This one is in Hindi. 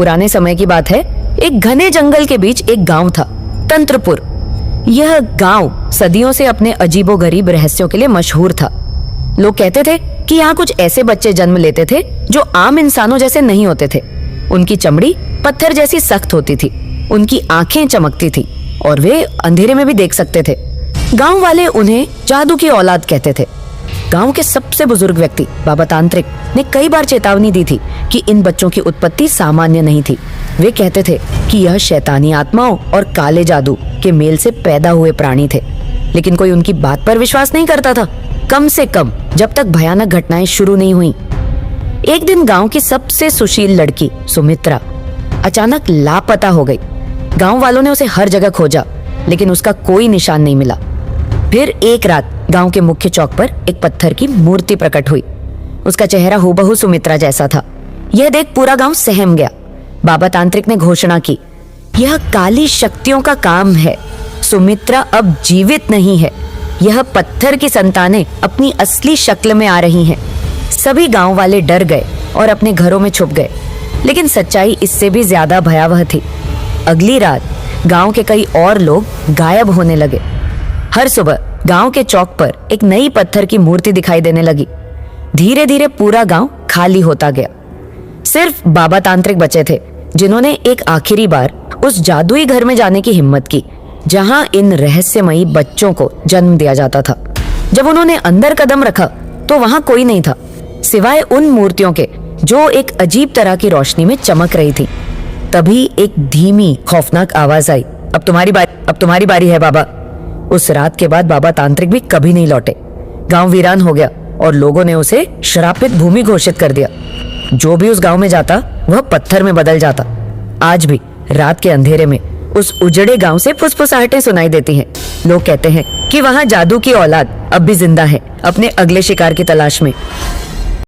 पुराने समय की बात है। एक घने जंगल के बीच एक गांव था, तंत्रपुर। यह गांव सदियों से अपने अजीबोगरीब रहस्यों के लिए मशहूर था। लोग कहते थे कि यहाँ कुछ ऐसे बच्चे जन्म लेते थे जो आम इंसानों जैसे नहीं होते थे। उनकी चमड़ी पत्थर जैसी सख्त होती थी, उनकी आंखें चमकती थी और वे अंधेरे में भी देख सकते थे। गांव वाले उन्हें जादू की औलाद कहते थे। गांव के सबसे बुजुर्ग व्यक्ति बाबा तांत्रिक ने कई बार चेतावनी दी थी कि इन बच्चों की उत्पत्ति सामान्य नहीं थी। वे कहते थे कि यह शैतानी आत्माओं और काले जादू के मेल से पैदा हुए प्राणी थे, लेकिन कोई उनकी बात पर विश्वास नहीं करता था, कम से कम जब तक भयानक घटनाएं शुरू नहीं हुई। एक दिन गांव की सबसे सुशील लड़की सुमित्रा अचानक लापता हो गई। गांव वालों ने उसे हर जगह खोजा, लेकिन उसका कोई निशान नहीं मिला। फिर एक रात गांव के मुख्य चौक पर एक पत्थर की मूर्ति प्रकट हुई। उसका चेहरा हूबहू सुमित्रा जैसा था। यह देख पूरा गांव सहम गया। बाबा तांत्रिक ने घोषणा की, यह काली शक्तियों का काम है। सुमित्रा अब जीवित नहीं है। यह पत्थर की संतानें अपनी असली शक्ल में आ रही हैं। सभी गांव वाले डर गए और अपने घरों में छुप गए, लेकिन सच्चाई इससे भी ज्यादा भयावह थी। अगली रात गांव के कई और लोग गायब होने लगे। हर सुबह गांव के चौक पर एक नई पत्थर की मूर्ति दिखाई देने लगी। धीरे धीरे पूरा गांव खाली होता गया। सिर्फ बाबा तांत्रिक बचे थे, जिन्होंने एक आखिरी बार उस जादुई घर में जाने की हिम्मत की जहां इन रहस्यमयी बच्चों को जन्म दिया जाता था। जब उन्होंने अंदर कदम रखा तो वहां कोई नहीं था, सिवाय उन मूर्तियों के जो एक अजीब तरह की रोशनी में चमक रही थी। तभी एक धीमी खौफनाक आवाज आई, अब तुम्हारी बारी है बाबा। उस रात के बाद बाबा तांत्रिक भी कभी नहीं लौटे। गांव वीरान हो गया और लोगों ने उसे श्रापित भूमि घोषित कर दिया। जो भी उस गांव में जाता वह पत्थर में बदल जाता। आज भी रात के अंधेरे में उस उजड़े गांव से फुसफुसाहटें सुनाई देती हैं। लोग कहते हैं कि वहां जादू की औलाद अब भी जिंदा है, अपने अगले शिकार की तलाश में।